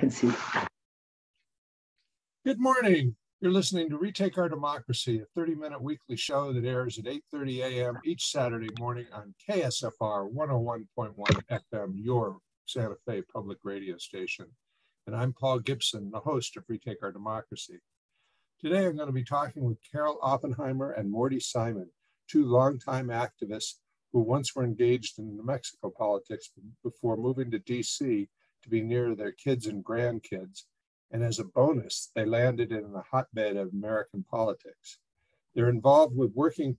second seat. Good morning. You're listening to Retake Our Democracy, a 30-minute weekly show that airs at 8:30 a.m. each Saturday morning on KSFR 101.1 FM, your Santa Fe public radio station. And I'm Paul Gibson, the host of Retake Our Democracy. Today, I'm going to be talking with Carol Oppenheimer and Morty Simon, two longtime activists who once were engaged in New Mexico politics before moving to D.C. to be near their kids and grandkids. And as a bonus, they landed in the hotbed of American politics. They're involved with Working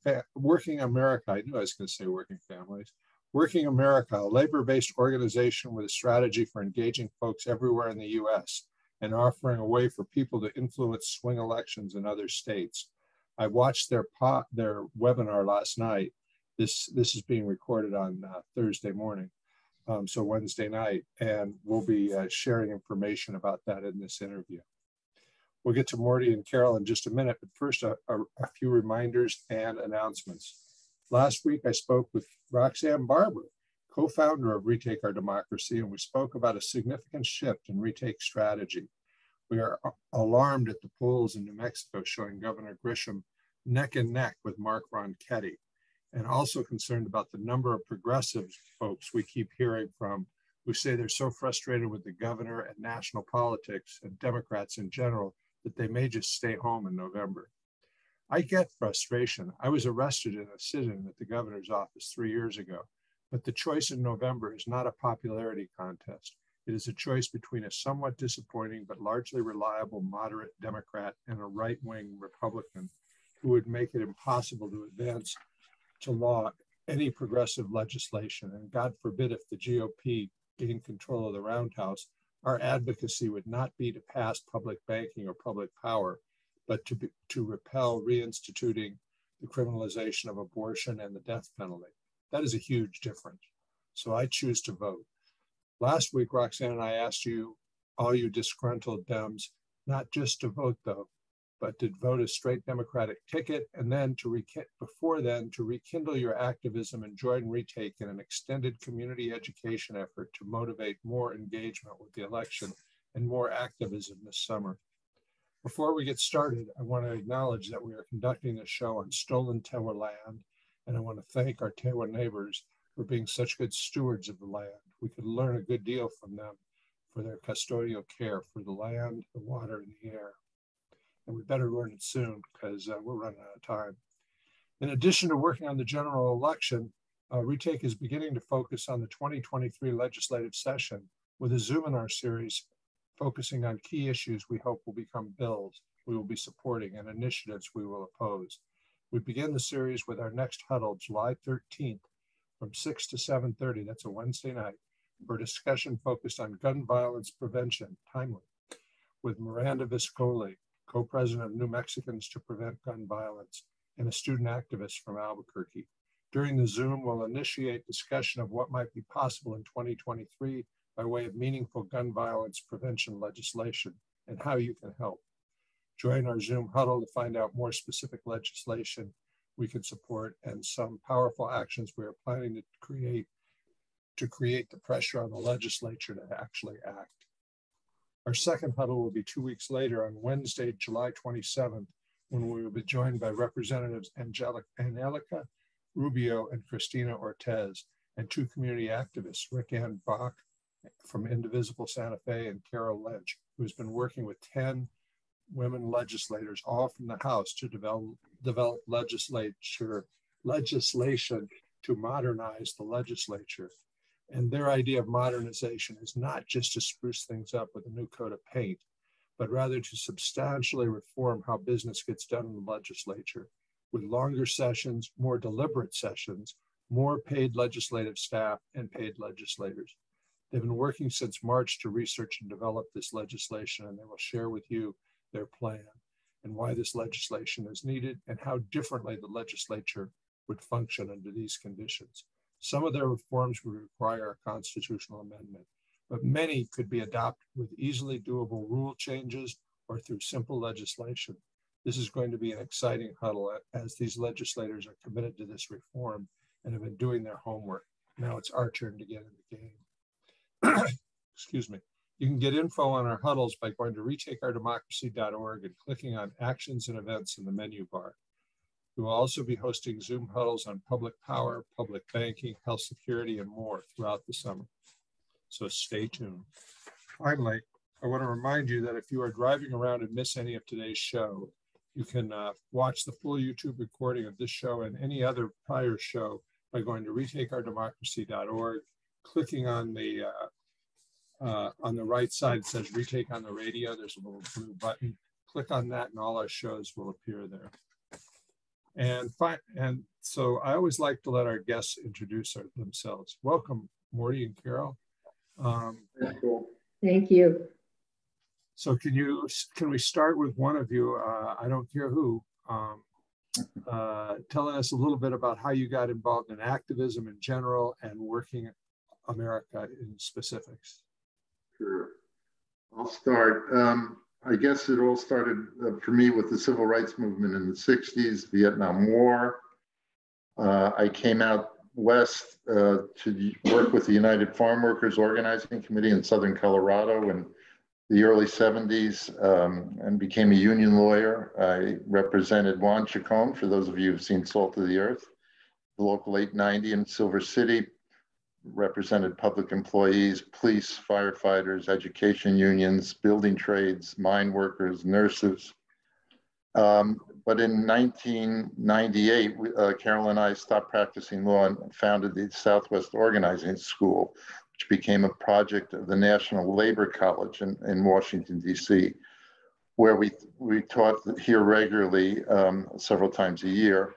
America. I knew I was going to say Working Families. Working America, a labor-based organization with a strategy for engaging folks everywhere in the U.S. and offering a way for people to influence swing elections in other states. I watched their webinar last night. This is being recorded on Thursday morning. So Wednesday night, and we'll be sharing information about that in this interview. We'll get to Morty and Carol in just a minute, but first a few reminders and announcements. Last week, I spoke with Roxanne Barber, co-founder of Retake Our Democracy, and we spoke about a significant shift in retake strategy. We are alarmed at the polls in New Mexico showing Governor Grisham neck and neck with Mark Ronchetti, and also concerned about the number of progressive folks we keep hearing from who say they're so frustrated with the governor and national politics and Democrats in general that they may just stay home in November. I get frustration. I was arrested in a sit-in at the governor's office 3 years ago, but the choice in November is not a popularity contest. It is a choice between a somewhat disappointing but largely reliable moderate Democrat and a right-wing Republican who would make it impossible to advance to law any progressive legislation. And God forbid if the GOP gained control of the Roundhouse, our advocacy would not be to pass public banking or public power, but to repel reinstituting the criminalization of abortion and the death penalty. That is a huge difference. So I choose to vote. Last week, Roxanne and I asked you, all you disgruntled Dems, not just to vote though, but to vote a straight Democratic ticket, and then before then to rekindle your activism and join Retake in an extended community education effort to motivate more engagement with the election and more activism this summer. Before we get started, I want to acknowledge that we are conducting this show on stolen Tewa land, and I want to thank our Tewa neighbors for being such good stewards of the land. We could learn a good deal from them for their custodial care for the land, the water, and the air. And we better learn it soon because we're running out of time. In addition to working on the general election, Retake is beginning to focus on the 2023 legislative session with a Zoominar series focusing on key issues we hope will become bills we will be supporting and initiatives we will oppose. We begin the series with our next huddle, July 13th, from 6 to 7:30, that's a Wednesday night, for a discussion focused on gun violence prevention, timely, with Miranda Viscoli, co-president of New Mexicans to Prevent Gun Violence, and a student activist from Albuquerque. During the Zoom, we'll initiate discussion of what might be possible in 2023 by way of meaningful gun violence prevention legislation and how you can help. Join our Zoom huddle to find out more specific legislation we can support and some powerful actions we are planning to create the pressure on the legislature to actually act. Our second huddle will be 2 weeks later on Wednesday, July 27th, when we will be joined by Representatives Angelica Rubio and Cristina Ortez, and two community activists, Rick Ann Bach from Indivisible Santa Fe and Carol Lynch, who's been working with 10 women legislators, all from the House, to develop legislation to modernize the legislature. And their idea of modernization is not just to spruce things up with a new coat of paint, but rather to substantially reform how business gets done in the legislature with longer sessions, more deliberate sessions, more paid legislative staff, and paid legislators. They've been working since March to research and develop this legislation, and they will share with you their plan and why this legislation is needed and how differently the legislature would function under these conditions. Some of their reforms would require a constitutional amendment, but many could be adopted with easily doable rule changes or through simple legislation. This is going to be an exciting huddle as these legislators are committed to this reform and have been doing their homework. Now it's our turn to get in the game. Excuse me. You can get info on our huddles by going to retakeourdemocracy.org and clicking on Actions and Events in the menu bar. We will also be hosting Zoom huddles on public power, public banking, health security, and more throughout the summer. So stay tuned. Finally, I want to remind you that if you are driving around and miss any of today's show, you can watch the full YouTube recording of this show and any other prior show by going to retakeourdemocracy.org, clicking on the right side, it says Retake on the Radio. There's a little blue button. Click on that and all our shows will appear there. And so I always like to let our guests introduce themselves. Welcome, Morty and Carol. Thank you. So can we start with one of you, I don't care who, telling us a little bit about how you got involved in activism in general and Working America in specifics. Sure. I'll start. I guess it all started for me with the civil rights movement in the 60s, Vietnam War. I came out west to work with the United Farm Workers Organizing Committee in Southern Colorado in the early 70s and became a union lawyer. I represented Juan Chacon, for those of you who've seen Salt of the Earth, the local 890 in Silver City, represented public employees, police, firefighters, education unions, building trades, mine workers, nurses. But in 1998, Carol and I stopped practicing law and founded the Southwest Organizing School, which became a project of the National Labor College in Washington, D.C., where we taught here regularly several times a year.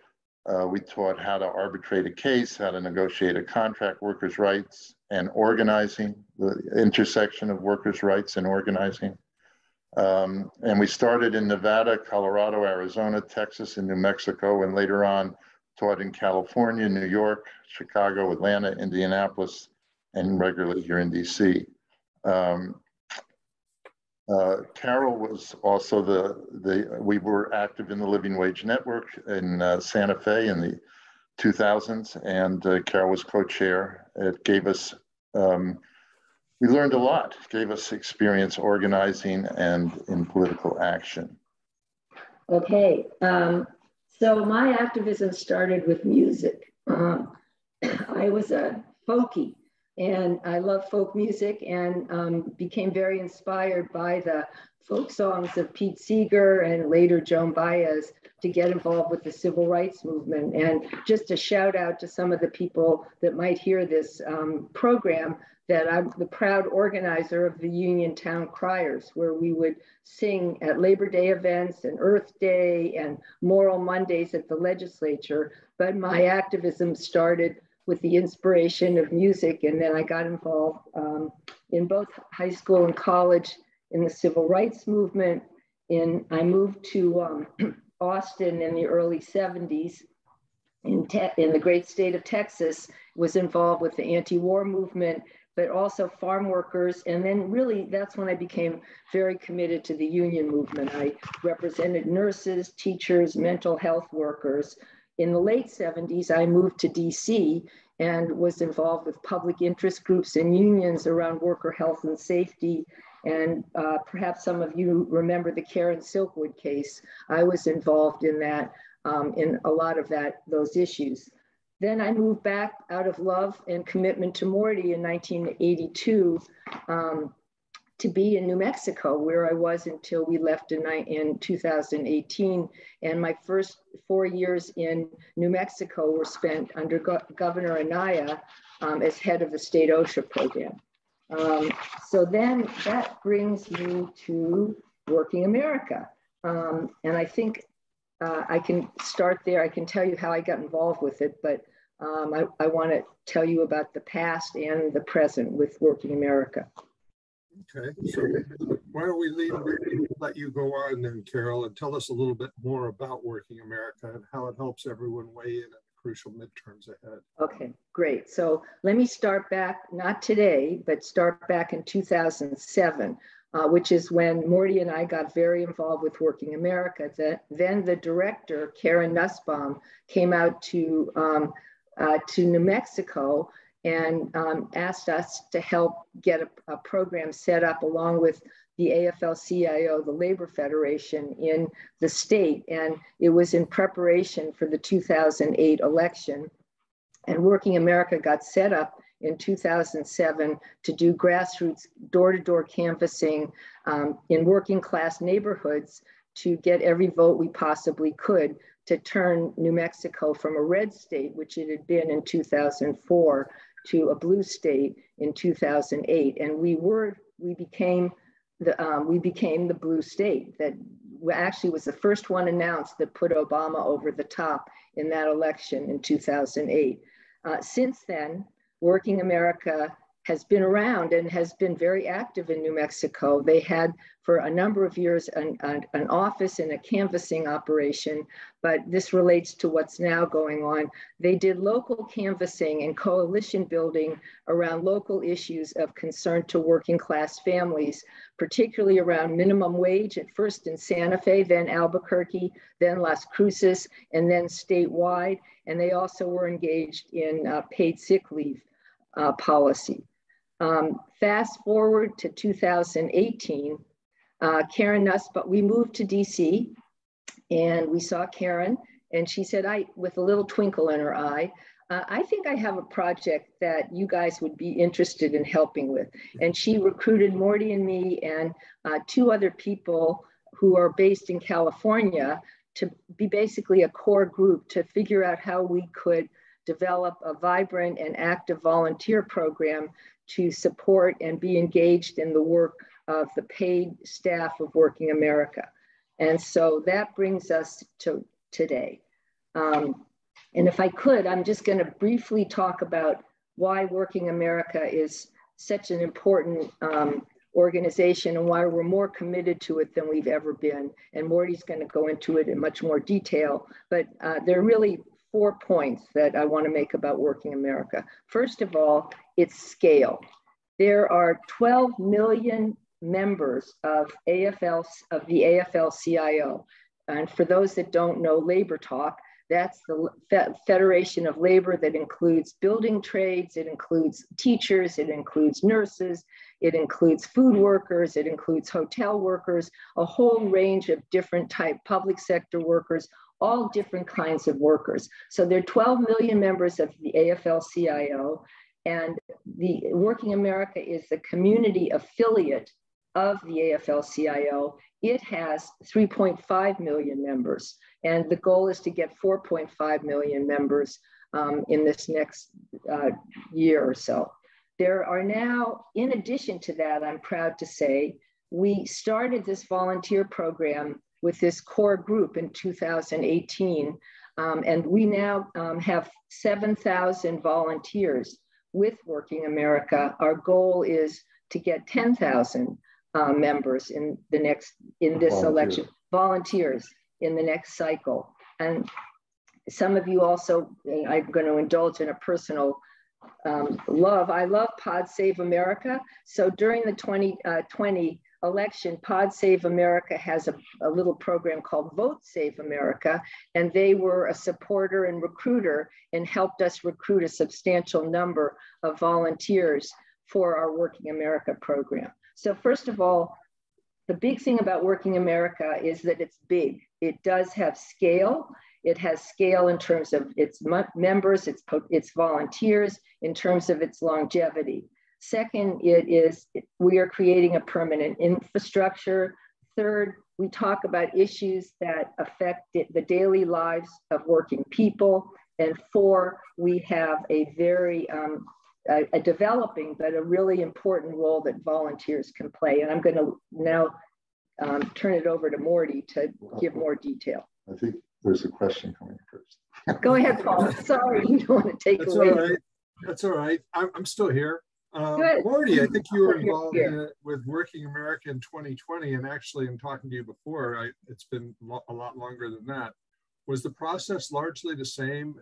We taught how to arbitrate a case, how to negotiate a contract, workers' rights, and organizing, the intersection of workers' rights and organizing. And we started in Nevada, Colorado, Arizona, Texas, and New Mexico, and later on taught in California, New York, Chicago, Atlanta, Indianapolis, and regularly here in DC. Carol was also we were active in the Living Wage Network in Santa Fe in the 2000s, and Carol was co-chair. It gave us, we learned a lot. It gave us experience organizing and in political action. Okay, so my activism started with music. I was a folkie, and I love folk music and became very inspired by the folk songs of Pete Seeger and later Joan Baez to get involved with the civil rights movement. And just a shout out to some of the people that might hear this program, that I'm the proud organizer of the Uniontown Criers, where we would sing at Labor Day events and Earth Day and Moral Mondays at the legislature. But my activism started with the inspiration of music, and then I got involved in both high school and college in the civil rights movement. I moved to Austin in the early 70s in the great state of Texas, was involved with the anti-war movement, but also farm workers. And then really that's when I became very committed to the union movement. I represented nurses, teachers, mental health workers. In the late 70s, I moved to DC and was involved with public interest groups and unions around worker health and safety. And perhaps some of you remember the Karen Silkwood case. I was involved in that, in a lot of those issues. Then I moved back out of love and commitment to Morty in 1982 to be in New Mexico, where I was until we left in 2018. And my first 4 years in New Mexico were spent under Governor Anaya as head of the state OSHA program. So then that brings me to Working America. And I think I can start there. I can tell you how I got involved with it, but I want to tell you about the past and the present with Working America. Okay, so why don't we let you go on then, Carol, and tell us a little bit more about Working America and how it helps everyone weigh in at the crucial midterms ahead. Okay, great. So let me start back, not today, but start back in 2007, which is when Morty and I got very involved with Working America. Then the director, Karen Nussbaum, came out to New Mexico and asked us to help get a program set up along with the AFL-CIO, the Labor Federation in the state. And it was in preparation for the 2008 election. And Working America got set up in 2007 to do grassroots door-to-door canvassing in working class neighborhoods to get every vote we possibly could to turn New Mexico from a red state, which it had been in 2004, to a blue state in 2008. And we became the blue state that actually was the first one announced that put Obama over the top in that election in 2008. Since then, Working America has been around and has been very active in New Mexico. They had for a number of years an office and a canvassing operation, but this relates to what's now going on. They did local canvassing and coalition building around local issues of concern to working class families, particularly around minimum wage, at first in Santa Fe, then Albuquerque, then Las Cruces, and then statewide. And they also were engaged in paid sick leave policy. Fast forward to 2018, Karen Nuss, but we moved to DC and we saw Karen and she said, with a little twinkle in her eye, I think I have a project that you guys would be interested in helping with. And she recruited Morty and me and two other people who are based in California to be basically a core group to figure out how we could develop a vibrant and active volunteer program to support and be engaged in the work of the paid staff of Working America. And so that brings us to today. And if I could, I'm just going to briefly talk about why Working America is such an important organization and why we're more committed to it than we've ever been. And Morty's going to go into it in much more detail, but there are really 4 points that I want to make about Working America. First of all, its scale. There are 12 million members of the AFL-CIO. And for those that don't know labor talk, that's the Federation of Labor that includes building trades, it includes teachers, it includes nurses, it includes food workers, it includes hotel workers, a whole range of different type public sector workers, all different kinds of workers. So there are 12 million members of the AFL-CIO, and the Working America is the community affiliate of the AFL-CIO. It has 3.5 million members, and the goal is to get 4.5 million members in this next year or so. There are now, in addition to that, I'm proud to say, we started this volunteer program with this core group in 2018, and we now have 7,000 volunteers with Working America. Our goal is to get 10,000 members in this election, volunteers in the next cycle. And some of you also, I'm going to indulge in a personal I love Pod Save America. So during the 2020 election, Pod Save America has a little program called Vote Save America, and they were a supporter and recruiter and helped us recruit a substantial number of volunteers for our Working America program. So first of all, the big thing about Working America is that it's big. It does have scale. It has scale in terms of its members, its volunteers, in terms of its longevity. Second, we are creating a permanent infrastructure. Third, we talk about issues that affect the daily lives of working people. And four, we have a very a developing but a really important role that volunteers can play. And I'm going to now turn it over to Morty to give more detail. I think there's a question coming first. Go ahead, Paul. Sorry, you don't want to take That's away. All right. That's all right. I'm still here. Good. Morty, I think you were involved with Working America in 2020, and actually in talking to you before, it's been a lot longer than that. Was the process largely the same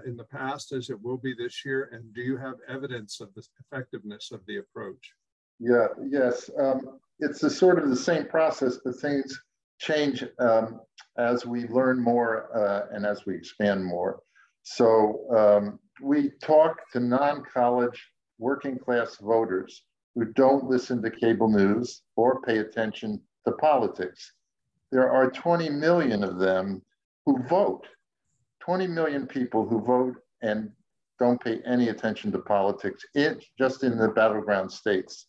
in the past as it will be this year? And do you have evidence of the effectiveness of the approach? Yeah, yes. It's a sort of the same process, but things change as we learn more and as we expand more. So we talk to non-college working class voters who don't listen to cable news or pay attention to politics. There are 20 million of them who vote, 20 million people who vote and don't pay any attention to politics, just in the battleground states.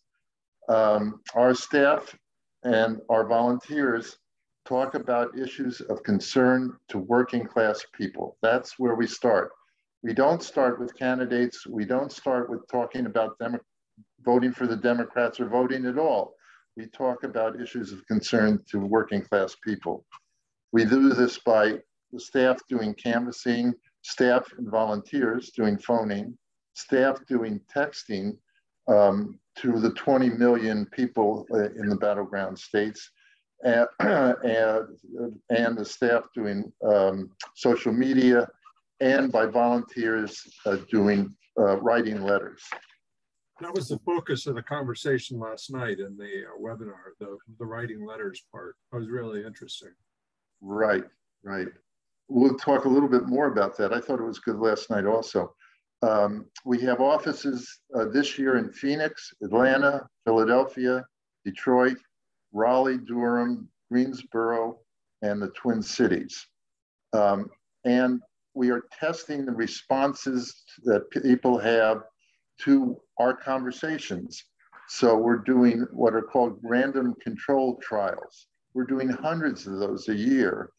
Our staff and our volunteers talk about issues of concern to working class people. That's where we start. We don't start with candidates. We don't start with talking about voting for the Democrats or voting at all. We talk about issues of concern to working class people. We do this by the staff doing canvassing, staff and volunteers doing phoning, staff doing texting to the 20 million people in the battleground states, and the staff doing social media, and by volunteers doing writing letters. That was the focus of the conversation last night in the webinar, the writing letters part. That was really interesting. Right, right. We'll talk a little bit more about that. I thought it was good last night also. We have offices this year in Phoenix, Atlanta, Philadelphia, Detroit, Raleigh, Durham, Greensboro, and the Twin Cities. And we are testing the responses that people have to our conversations. So we're doing what are called random control trials. We're doing hundreds of those a year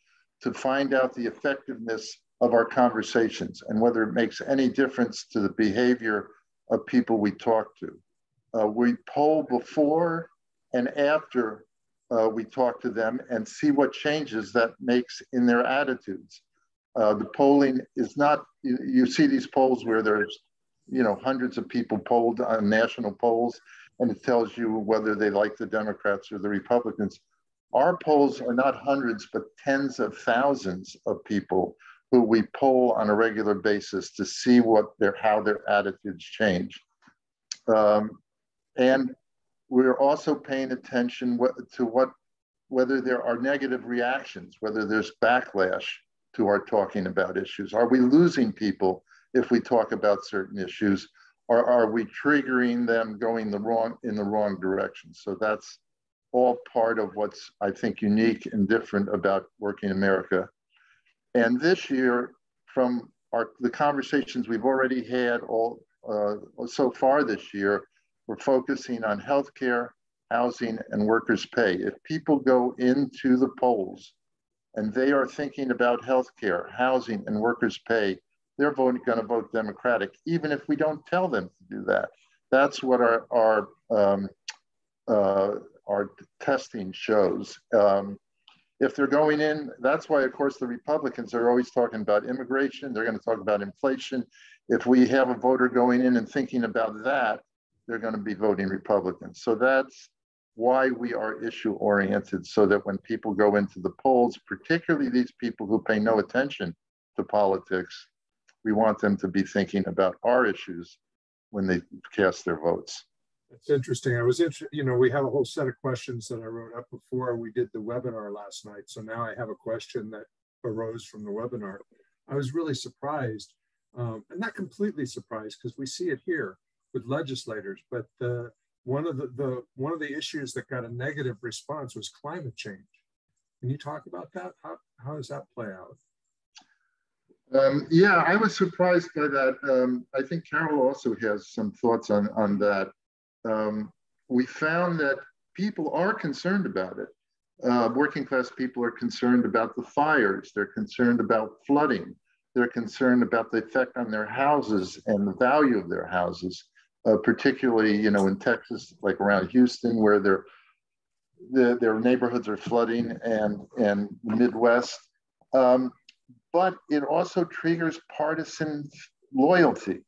to find out the effectiveness of our conversations and whether it makes any difference to the behavior of people we talk to. We poll before and after we talk to them and see what changes that makes in their attitudes. The polling is not, you see these polls where there's, hundreds of people polled on national polls, and it tells you whether they like the Democrats or the Republicans. Our polls are not hundreds, but tens of thousands of people who we poll on a regular basis to see how their attitudes change. And we're also paying attention to whether there are negative reactions, whether there's backlash to our talking about issues. Are we losing people if we talk about certain issues, or are we triggering them going in the wrong direction? So that's all part of what's, I think, unique and different about Working America. And this year, from the conversations we've already had so far this year, we're focusing on healthcare, housing, and workers' pay. If people go into the polls and they are thinking about healthcare, housing, and workers' pay, they're going to vote Democratic, even if we don't tell them to do that. That's what our testing shows. If they're going in, that's why, of course, the Republicans are always talking about immigration. They're going to talk about inflation. If we have a voter going in and thinking about that, they're going to be voting Republican. So that's why we are issue oriented, so that when people go into the polls, particularly these people who pay no attention to politics, we want them to be thinking about our issues when they cast their votes. It's interesting. We have a whole set of questions that I wrote up before we did the webinar last night. So now I have a question that arose from the webinar. I was really surprised, and not completely surprised, because we see it here with legislators, but one of the issues that got a negative response was climate change. Can you talk about that? How does that play out? Yeah, I was surprised by that. I think Carol also has some thoughts on that. We found that people are concerned about it. Working class people are concerned about the fires. They're concerned about flooding. They're concerned about the effect on their houses and the value of their houses, particularly, in Texas, like around Houston, where their neighborhoods are flooding, and the Midwest. But it also triggers partisan loyalty.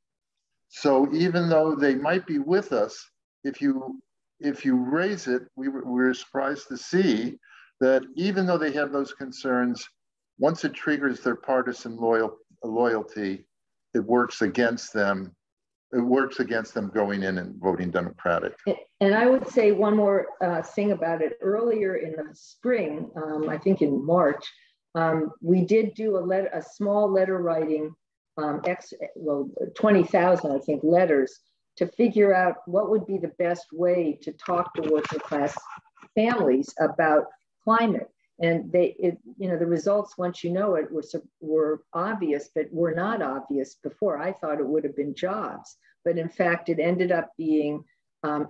So even though they might be with us, if you raise it, we were surprised to see that even though they have those concerns, once it triggers their partisan loyalty, it works against them. It works against them going in and voting Democratic. And I would say one more thing about it. Earlier in the spring, I think in March, we did do a small letter writing 20,000, I think, letters to figure out what would be the best way to talk to working class families about climate. And the results, once you know it, were obvious, but were not obvious before. I thought it would have been jobs, but in fact, it ended up being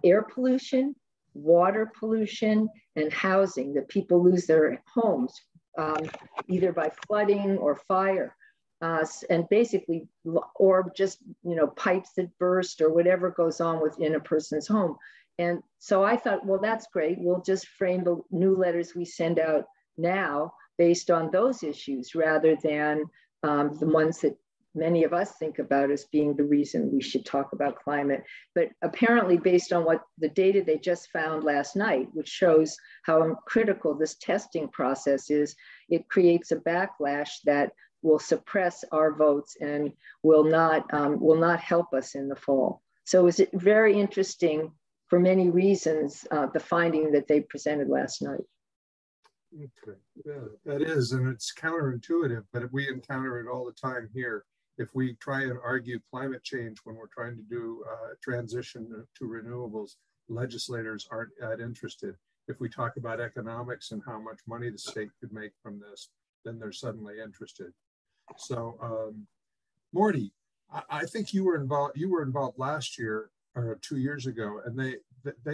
air pollution, water pollution, and housing, that people lose their homes either by flooding or fire. And basically, or just, pipes that burst or whatever goes on within a person's home. And so I thought, well, that's great. We'll just frame the new letters we send out now based on those issues rather than the ones that many of us think about as being the reason we should talk about climate. But apparently, based on what the data they just found last night, which shows how critical this testing process is, it creates a backlash that will suppress our votes and will not help us in the fall. So it's very interesting for many reasons, the finding that they presented last night. Okay, yeah, that is, and it's counterintuitive, but we encounter it all the time here. If we try and argue climate change when we're trying to do transition to renewables, legislators aren't that interested. If we talk about economics and how much money the state could make from this, then they're suddenly interested. So, Morty, I think you were involved last year or 2 years ago, and they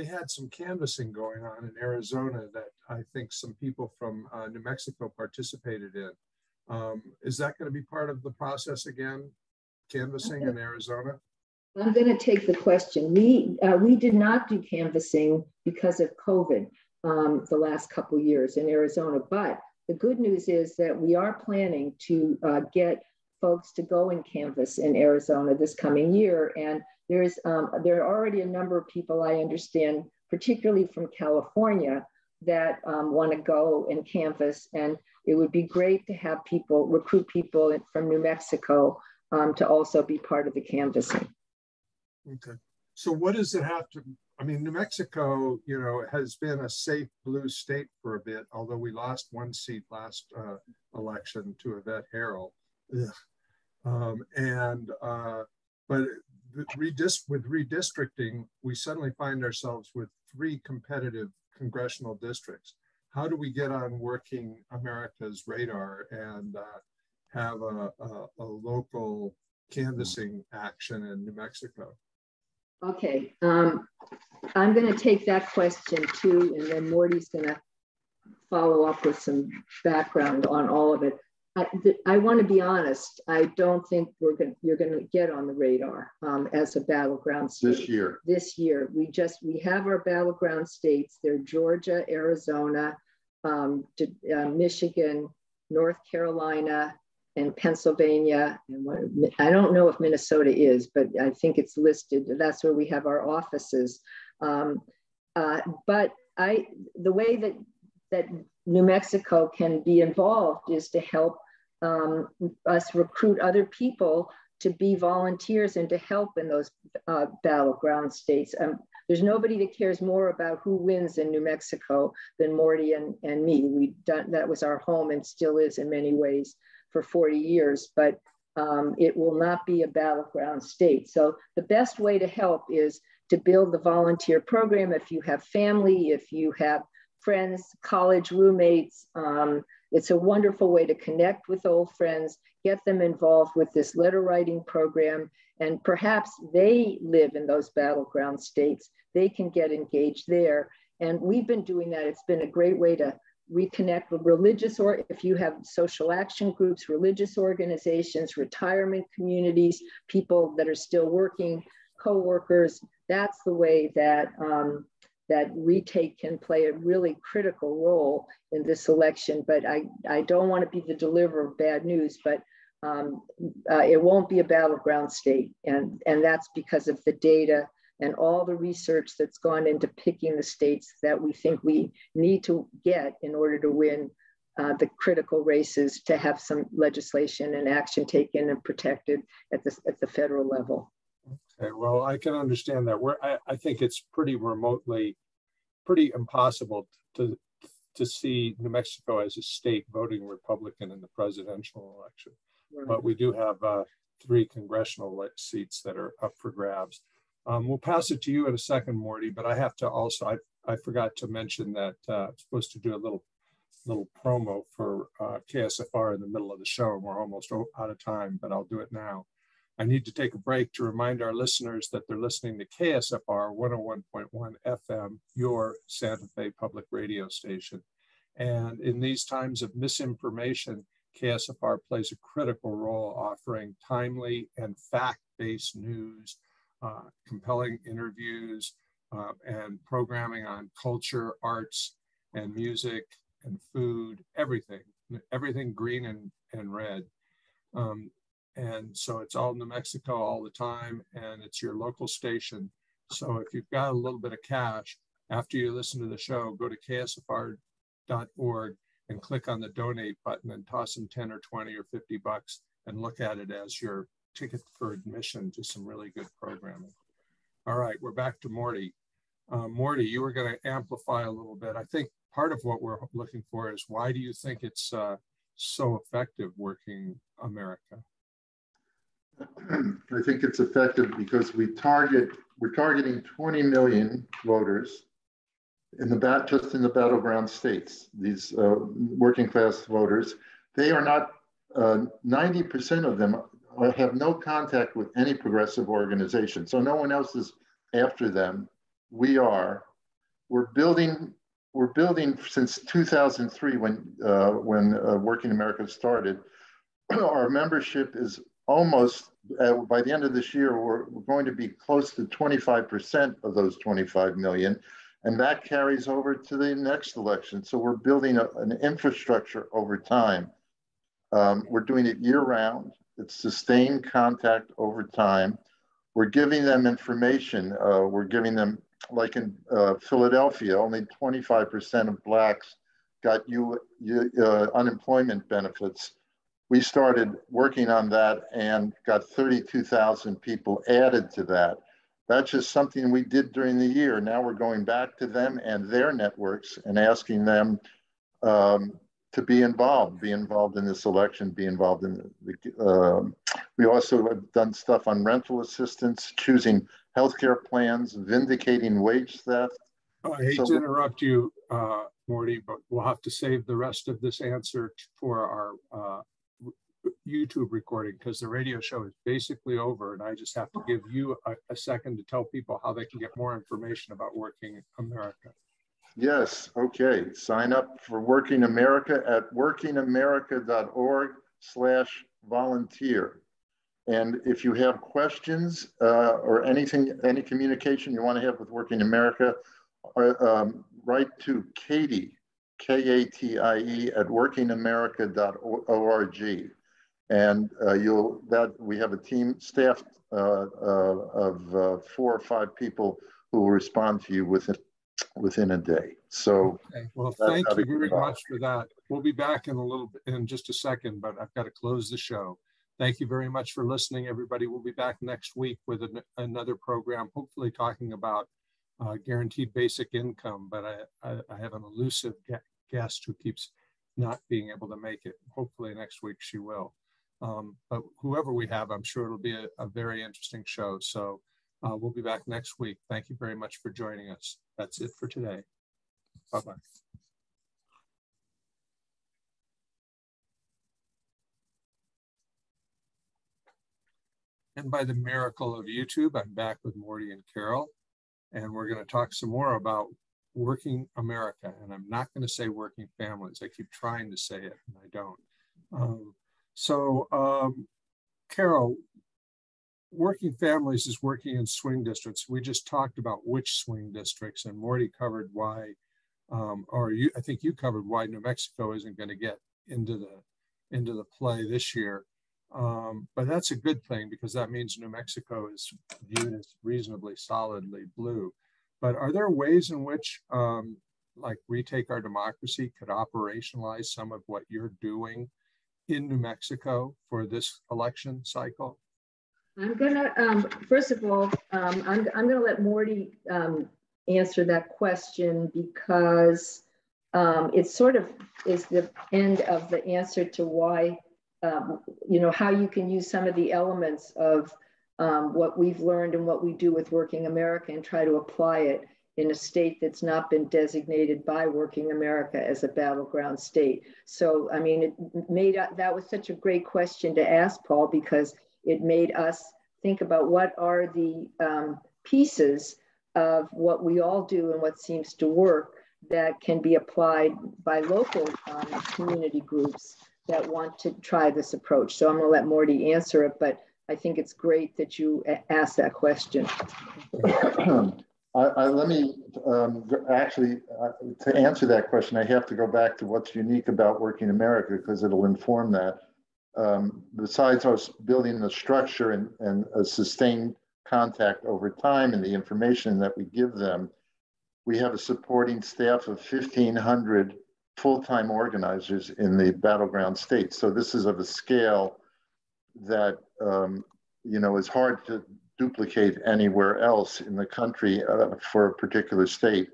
had some canvassing going on in Arizona that I think some people from New Mexico participated in. Is that going to be part of the process again, canvassing in Arizona? I'm going to take the question. We did not do canvassing because of COVID the last couple of years in Arizona, but the good news is that we are planning to get folks to go and canvass in Arizona this coming year. And there are already a number of people, I understand, particularly from California, that want to go and canvass. And it would be great to have recruit people from New Mexico to also be part of the canvassing. Okay. So what does it have to, I mean, New Mexico, has been a safe blue state for a bit, although we lost one seat last election to Yvette Harrell. But with redistricting, we suddenly find ourselves with 3 competitive congressional districts. How do we get on Working America's radar and have a local canvassing action in New Mexico? Okay, I'm going to take that question too, and then Morty's going to follow up with some background on all of it. I want to be honest. I don't think you're going to get on the radar as a battleground state this year. This year, we have our battleground states. They're Georgia, Arizona, Michigan, North Carolina, and Pennsylvania. And I don't know if Minnesota is, but I think it's listed. That's where we have our offices. But the way that New Mexico can be involved is to help us recruit other people to be volunteers and to help in those battleground states. There's nobody that cares more about who wins in New Mexico than Morty and me. That was our home and still is in many ways for 40 years, but it will not be a battleground state. So the best way to help is to build the volunteer program. If you have family, if you have friends, college roommates, it's a wonderful way to connect with old friends, get them involved with this letter writing program, and perhaps they live in those battleground states. They can get engaged there. And we've been doing that. It's been a great way to reconnect with religious, or if you have social action groups, religious organizations, retirement communities, people that are still working, co-workers. That's the way that that Retake can play a really critical role in this election. But I don't want to be the deliverer of bad news, but it won't be a battleground state. And that's because of the data and all the research that's gone into picking the states that we think we need to get in order to win the critical races, to have some legislation and action taken and protected at the federal level. Okay, well, I can understand that. I think it's pretty impossible to see New Mexico as a state voting Republican in the presidential election. Right. But we do have 3 congressional seats that are up for grabs. We'll pass it to you in a second, Morty, but I have to also, I forgot to mention that I'm supposed to do a little promo for KSFR in the middle of the show, and we're almost out of time, but I'll do it now. I need to take a break to remind our listeners that they're listening to KSFR 101.1 FM, your Santa Fe public radio station. And in these times of misinformation, KSFR plays a critical role offering timely and fact-based news, compelling interviews, and programming on culture, arts, and music, and food, everything green and red. And so it's all New Mexico all the time, and it's your local station. So if you've got a little bit of cash, after you listen to the show, go to ksfr.org and click on the donate button and toss them 10 or 20 or 50 bucks and look at it as your ticket for admission to some really good programming. All right, we're back to Morty. Morty, you were going to amplify a little bit. I think part of what we're looking for is, why do you think it's so effective working America? I think it's effective because we're targeting 20 million voters just in the battleground states. These working class voters, they are not, 90% of them have no contact with any progressive organization. So no one else is after them. We are. We're building since 2003 when Working America started. Our membership is almost, by the end of this year, we're going to be close to 25% of those 25 million. And that carries over to the next election. So we're building an infrastructure over time. We're doing it year round. It's sustained contact over time. We're giving them information. We're giving them, like in Philadelphia, only 25% of Blacks got unemployment benefits. We started working on that and got 32,000 people added to that. That's just something we did during the year. Now we're going back to them and their networks and asking them to be involved in this election, be involved in we also have done stuff on rental assistance, choosing healthcare plans, vindicating wage theft. Oh, I hate to interrupt you, Morty, but we'll have to save the rest of this answer for our YouTube recording, because the radio show is basically over, and I just have to give you a second to tell people how they can get more information about Working America. Yes, okay. Sign up for Working America at workingamerica.org/volunteer. And if you have questions or anything, any communication you want to have with Working America, write to Katie, Katie at workingamerica.org. And we have a team staffed of 4 or 5 people who will respond to you within a day. So, okay. Well, thank you very much for that. We'll be back in just a second, but I've got to close the show. Thank you very much for listening, everybody. We'll be back next week with another program, hopefully talking about guaranteed basic income. But I have an elusive guest who keeps not being able to make it. Hopefully next week she will. But whoever we have, I'm sure it'll be a very interesting show. So we'll be back next week. Thank you very much for joining us. That's it for today. Bye-bye. And by the miracle of YouTube, I'm back with Morty and Carol, and we're going to talk some more about Working America. And I'm not going to say working families. I keep trying to say it, and I don't. Carol, working families is working in swing districts. We just talked about which swing districts, and Morty covered why, I think you covered why New Mexico isn't going to get into the play this year. But that's a good thing, because that means New Mexico is viewed as reasonably solidly blue. But are there ways in which, like Retake Our Democracy, could operationalize some of what you're doing in New Mexico for this election cycle? I'm gonna, first of all, I'm gonna let Morty answer that question, because it sort of is the end of the answer to why you know, how you can use some of the elements of what we've learned and what we do with Working America and try to apply it in a state that's not been designated by Working America as a battleground state. So, I mean, it made, that was such a great question to ask, Paul, because it made us think about what are the pieces of what we all do and what seems to work that can be applied by local community groups that want to try this approach. So I'm going to let Morty answer it, but I think it's great that you asked that question. Let me actually, to answer that question, I have to go back to what's unique about Working America, because it'll inform that. Besides us building the structure and a sustained contact over time and the information that we give them, we have a supporting staff of 1,500 full-time organizers in the battleground states. So this is of a scale that you know, is hard to duplicate anywhere else in the country for a particular state.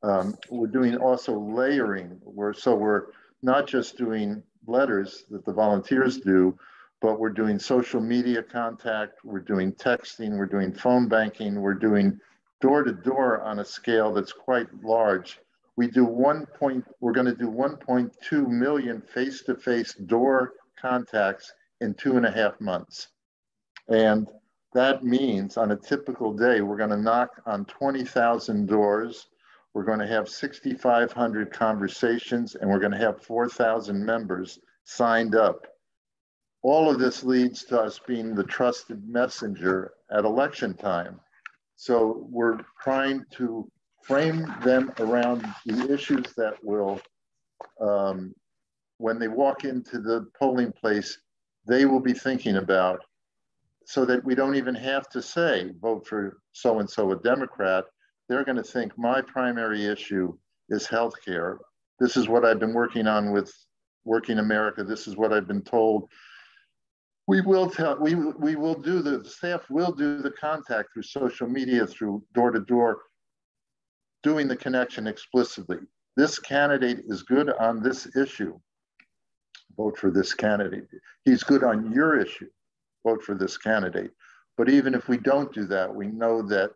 We're doing also layering, so we're not just doing letters that the volunteers do, but we're doing social media contact, we're doing texting, we're doing phone banking, we're doing door-to-door on a scale that's quite large. We do we're going to do 1.2 million face-to-face door contacts in 2.5 months. And that means on a typical day, we're going to knock on 20,000 doors. We're going to have 6,500 conversations, and we're going to have 4,000 members signed up. All of this leads to us being the trusted messenger at election time. So we're trying to frame them around the issues that will, when they walk into the polling place, they will be thinking about, so that we don't even have to say, vote for so-and-so, a Democrat. They're going to think my primary issue is healthcare. This is what I've been working on with Working America. This is what I've been told. We will do, the staff will do the contact through social media, through door-to-door, doing the connection explicitly. This candidate is good on this issue. Vote for this candidate. He's good on your issue. Vote for this candidate. But even if we don't do that, we know that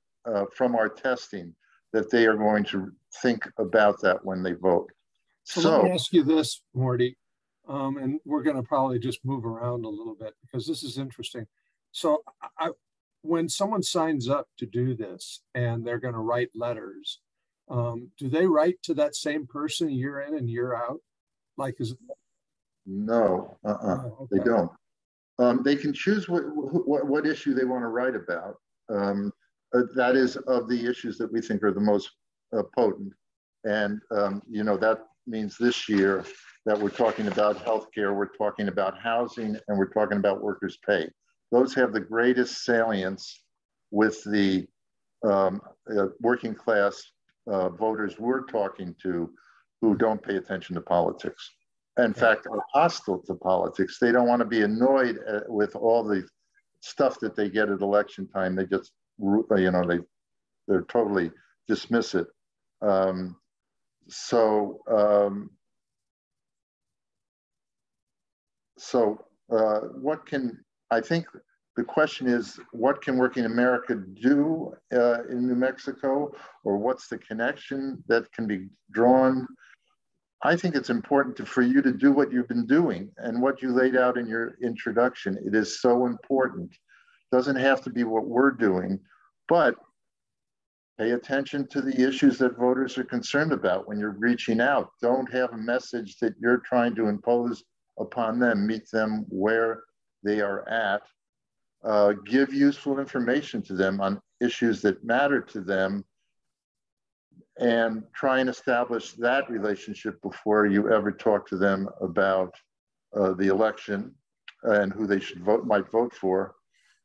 from our testing that they are going to think about that when they vote. So let me ask you this, Morty, and we're going to probably just move around a little bit because this is interesting. So when someone signs up to do this and they're going to write letters, do they write to that same person year in and year out? Like, is it? No, Oh, okay. They don't. They can choose what issue they want to write about. That is of the issues that we think are the most potent. And, you know, that means this year that we're talking about healthcare, we're talking about housing, and we're talking about workers' pay. Those have the greatest salience with the working class voters we're talking to who don't pay attention to politics. In fact, are hostile to politics. They don't want to be annoyed with all the stuff that they get at election time. They just, you know, they're totally dismiss it. What can, I think the question is, what can Working America do in New Mexico, or what's the connection that can be drawn? I think it's important for you to do what you've been doing and what you laid out in your introduction. It is so important. It doesn't have to be what we're doing, but pay attention to the issues that voters are concerned about when you're reaching out. Don't have a message that you're trying to impose upon them. Meet them where they are at. Give useful information to them on issues that matter to them, and try and establish that relationship before you ever talk to them about the election and who they might vote for.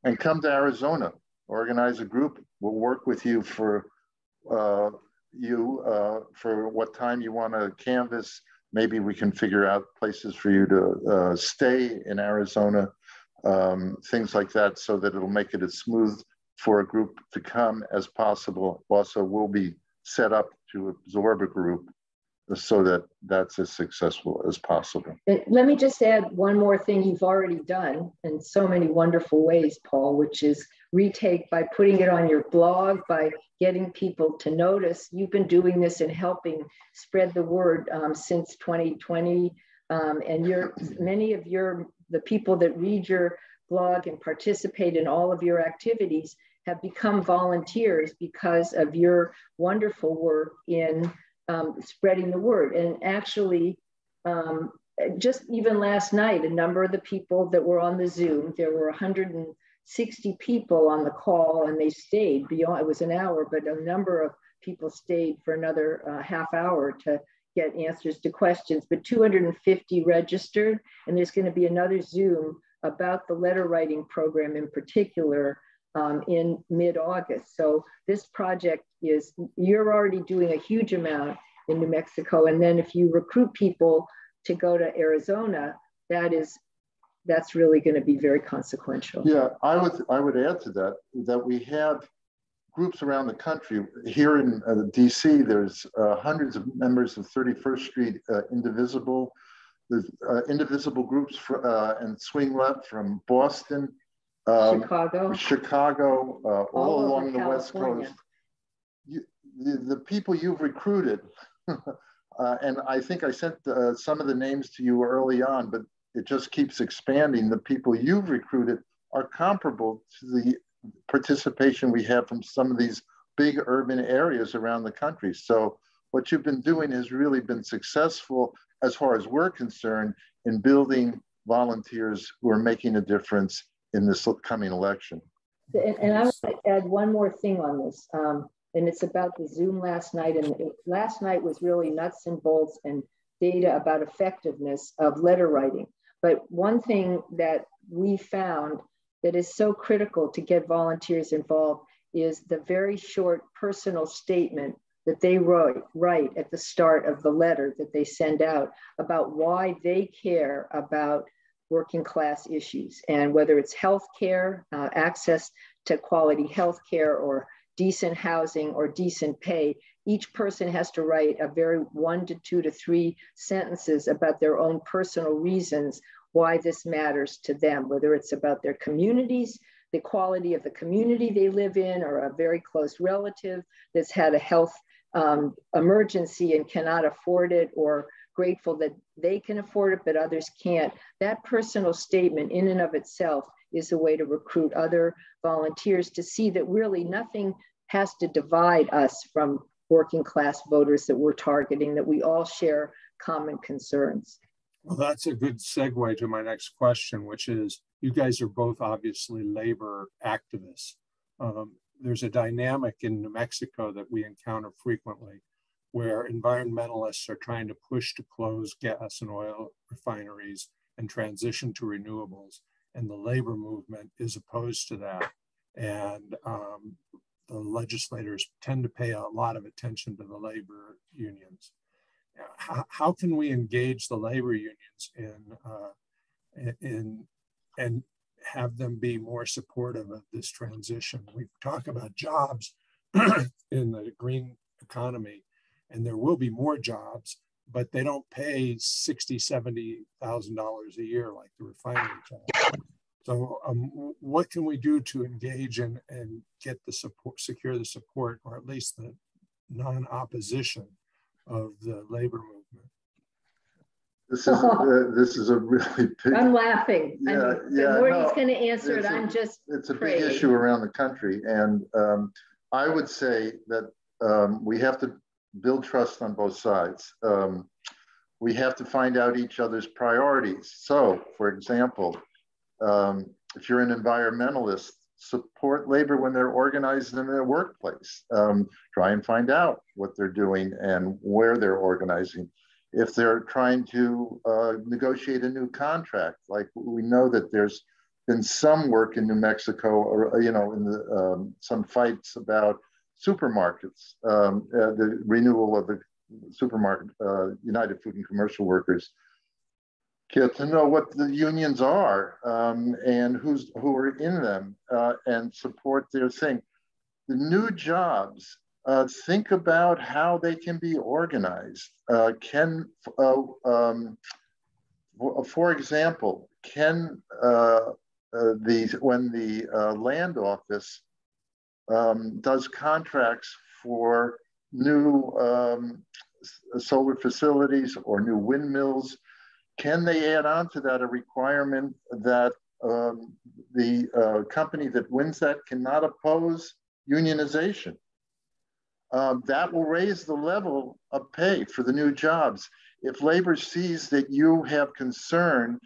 And come to Arizona, organize a group. We'll work with you for what time you want to canvass. Maybe we can figure out places for you to stay in Arizona, things like that, so that it'll make it as smooth for a group to come as possible. Also, we'll be set up to absorb a group so that that's as successful as possible. Let me just add one more thing you've already done in so many wonderful ways, Paul, which is retake by putting it on your blog, by getting people to notice. You've been doing this and helping spread the word since 2020. And many of the people that read your blog and participate in all of your activities have become volunteers because of your wonderful work in spreading the word. And actually, just even last night, a number of the people that were on the Zoom, there were 160 people on the call, and they stayed beyond, it was an hour, but a number of people stayed for another half hour to get answers to questions, but 250 registered, and there's going to be another Zoom about the letter writing program in particular in mid-August. So this project is, you're already doing a huge amount in New Mexico. And then if you recruit people to go to Arizona, that's really going to be very consequential. Yeah, I would add to that we have groups around the country. Here in DC, there's hundreds of members of 31st Street Indivisible. There's indivisible groups and Swing Left from Boston, Chicago, all along the West Coast. The people you've recruited, and I think I sent some of the names to you early on, but it just keeps expanding. The people you've recruited are comparable to the participation we have from some of these big urban areas around the country. So what you've been doing has really been successful as far as we're concerned in building volunteers who are making a difference in this coming election. And I want to add one more thing on this, and it's about the Zoom last night. And last night was really nuts and bolts and data about effectiveness of letter writing. But one thing that we found that is so critical to get volunteers involved is the very short personal statement that they write at the start of the letter that they send out about why they care about working class issues, and whether it's health care, access to quality health care, or decent housing or decent pay. Each person has to write a very 1 to 2 to 3 sentences about their own personal reasons why this matters to them, whether it's about their communities, the quality of the community they live in, or a very close relative that's had a health emergency and cannot afford it, or grateful that they can afford it, but others can't. That personal statement in and of itself is a way to recruit other volunteers to see that really nothing has to divide us from working class voters that we're targeting, that we all share common concerns. Well, that's a good segue to my next question, which is, you guys are both obviously labor activists. There's a dynamic in New Mexico that we encounter frequently where environmentalists are trying to push to close gas and oil refineries and transition to renewables, and the labor movement is opposed to that. And the legislators tend to pay a lot of attention to the labor unions. How can we engage the labor unions in and have them be more supportive of this transition? We talk about jobs in the green economy, and there will be more jobs, but they don't pay $60,000, $70,000 a year like the refinery jobs. So what can we do to engage and get the support, secure the support, or at least the non-opposition of the labor movement? This is a really big. I'm laughing. Yeah, Morty's going to answer it. I'm just. It's a praying. big issue around the country, and I would say that we have to build trust on both sides. We have to find out each other's priorities. So, for example, if you're an environmentalist, support labor when they're organized in their workplace. Try and find out what they're doing and where they're organizing. If they're trying to negotiate a new contract, like we know that there's been some work in New Mexico, or in the some fights about supermarkets, the renewal of the supermarket, United Food and Commercial Workers. Get to know what the unions are and who are in them and support their thing. The new jobs think about how they can be organized. For example, can when the land office does contracts for new solar facilities or new windmills, can they add on to that a requirement that the company that wins that cannot oppose unionization? That will raise the level of pay for the new jobs. If labor sees that you have concern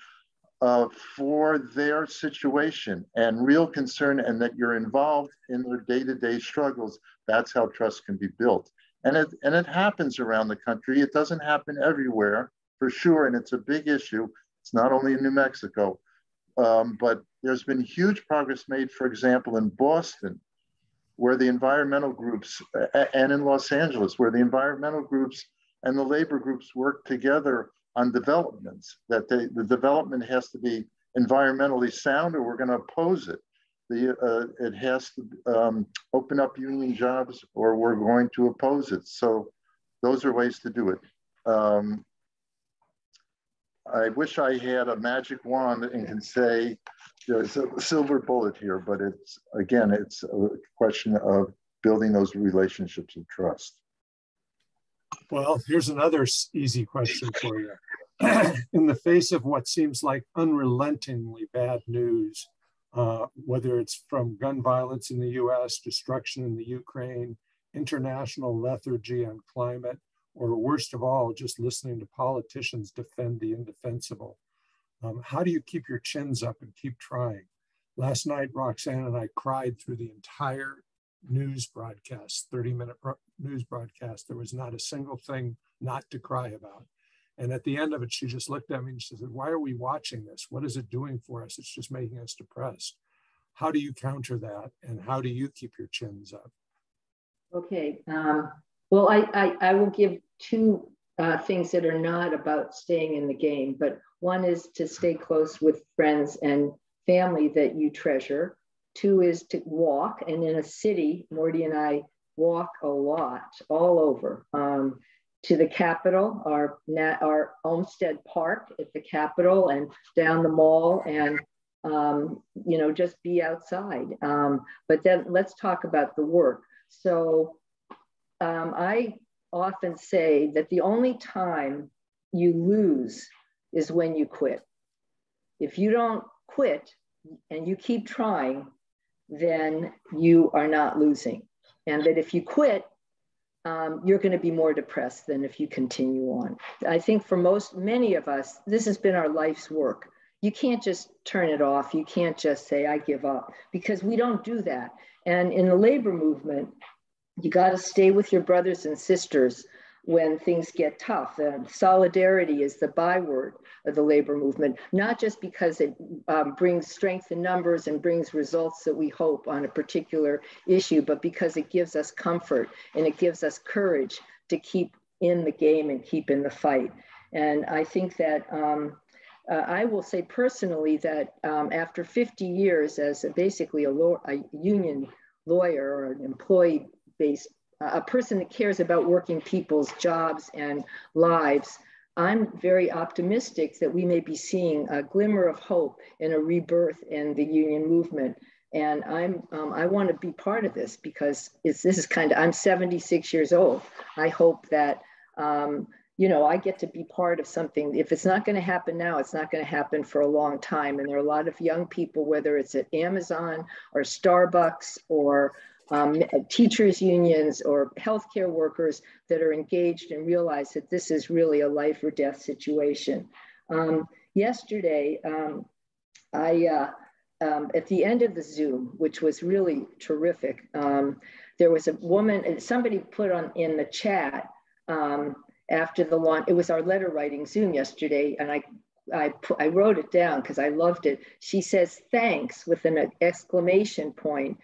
for their situation and real concern, and that you're involved in their day-to-day struggles, that's how trust can be built. And it happens around the country. It doesn't happen everywhere, for sure, and it's a big issue. It's not only in New Mexico, but there's been huge progress made, for example, in Boston, where the environmental groups, and in Los Angeles, where the environmental groups and the labor groups work together on developments, that the development has to be environmentally sound or we're going to oppose it. It has to open up union jobs or we're going to oppose it. So those are ways to do it. I wish I had a magic wand and can say there's a silver bullet here, but it's a question of building those relationships of trust. Well, here's another easy question for you. In the face of what seems like unrelentingly bad news, whether it's from gun violence in the US, destruction in the Ukraine, international lethargy on climate, or worst of all, just listening to politicians defend the indefensible, how do you keep your chins up and keep trying? Last night, Roxanne and I cried through the entire news broadcast, 30-minute news broadcast. There was not a single thing not to cry about. And at the end of it, she just looked at me and she said, "Why are we watching this? What is it doing for us? It's just making us depressed." How do you counter that? And how do you keep your chins up? Okay. Well, I will give two things that are not about staying in the game, but one is to stay close with friends and family that you treasure. Two is to walk. And in a city, Morty and I walk a lot, all over, to the Capitol, our Olmsted Park at the Capitol, and down the mall, and just be outside. But then let's talk about the work. So I often say that the only time you lose is when you quit. If you don't quit and you keep trying, then you are not losing. And that if you quit, you're going to be more depressed than if you continue on. I think for many of us, this has been our life's work. You can't just turn it off. You can't just say, I give up, because we don't do that. And in the labor movement, you got to stay with your brothers and sisters when things get tough. Solidarity is the byword of the labor movement, not just because it brings strength in numbers and brings results that we hope on a particular issue, but because it gives us comfort and it gives us courage to keep in the game and keep in the fight. And I think that I will say personally that after 50 years as basically a union lawyer or an employee-based a person that cares about working people's jobs and lives, I'm very optimistic that we may be seeing a glimmer of hope and a rebirth in the union movement. And I want to be part of this because I'm 76 years old. I hope that, I get to be part of something. If it's not going to happen now, it's not going to happen for a long time. And there are a lot of young people, whether it's at Amazon or Starbucks or teachers unions or healthcare workers that are engaged and realize that this is really a life or death situation. Yesterday, at the end of the Zoom, which was really terrific, there was a woman, somebody put in the chat after the launch, it was our letter writing Zoom yesterday, and I wrote it down because I loved it. She says, "Thanks," with an exclamation point.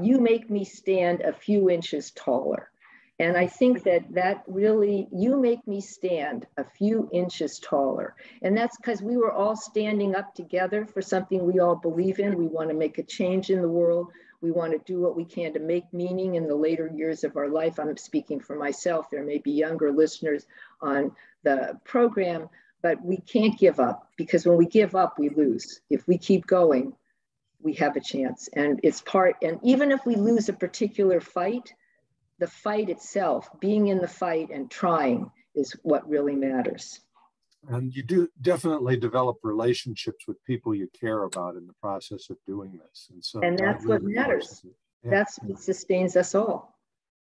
You make me stand a few inches taller. And I think that really, you make me stand a few inches taller. And that's because we were all standing up together for something we all believe in. We want to make a change in the world. We want to do what we can to make meaning in the later years of our life. I'm speaking for myself. There may be younger listeners on the program, but we can't give up, because when we give up, we lose. If we keep going, we have a chance. And it's part, and even if we lose a particular fight, the fight itself, being in the fight and trying, is what really matters. And you do definitely develop relationships with people you care about in the process of doing this. And so that's what matters. Yeah. That's what sustains us all.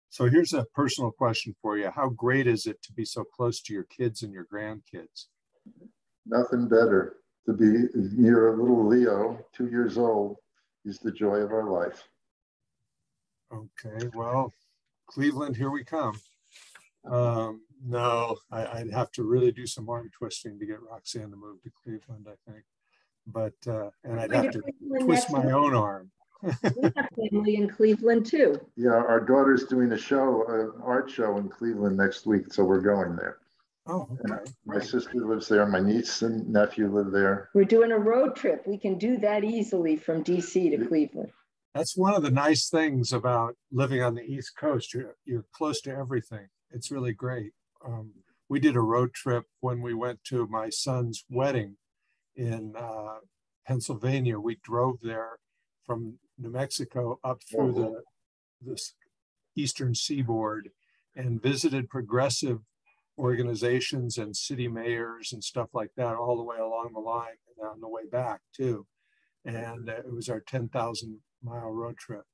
So here's a personal question for you. How great is it to be so close to your kids and your grandkids? Nothing better. To be near a little Leo, 2 years old, is the joy of our life. Okay, well, Cleveland, here we come. No, I'd have to really do some arm twisting to get Roxanne to move to Cleveland, I think. But, and I'd have to twist my own arm. We have family in Cleveland too. Yeah, our daughter's doing a show, an art show in Cleveland next week, so we're going there. Oh, okay. My sister lives there. My niece and nephew live there. We're doing a road trip. We can do that easily from DC to Cleveland. That's one of the nice things about living on the East Coast. You're close to everything. It's really great. We did a road trip when we went to my son's wedding in Pennsylvania. We drove there from New Mexico up through the eastern seaboard and visited progressive organizations and city mayors and stuff like that all the way along the line and on the way back too. And it was our 10,000-mile road trip.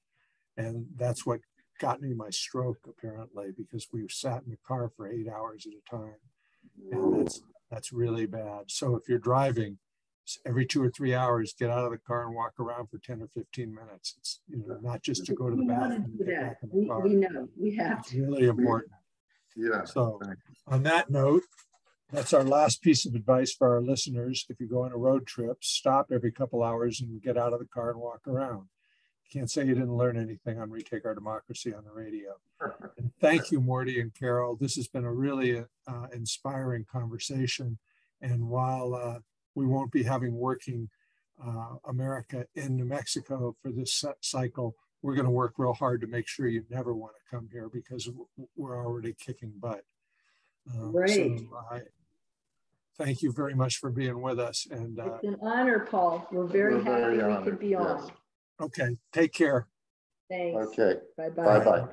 And that's what got me my stroke, apparently, because we sat in the car for 8 hours at a time. And that's really bad. So if you're driving, every 2 or 3 hours, get out of the car and walk around for 10 or 15 minutes. It's, you know, not just to go to the bathroom. We know, we have it's really important. Yeah. So on that note, that's our last piece of advice for our listeners. If you go on a road trip, stop every couple hours and get out of the car and walk around. You can't say you didn't learn anything on Retake Our Democracy on the radio. And thank you, Morty and Carol. This has been a really inspiring conversation. And while we won't be having Working America in New Mexico for this cycle, we're going to work real hard to make sure you never want to come here, because we're already kicking butt. Right. So thank you very much for being with us. And it's an honor, Paul. We're very happy we could be on. Okay, take care. Thanks. Okay. Bye-bye. Bye-bye.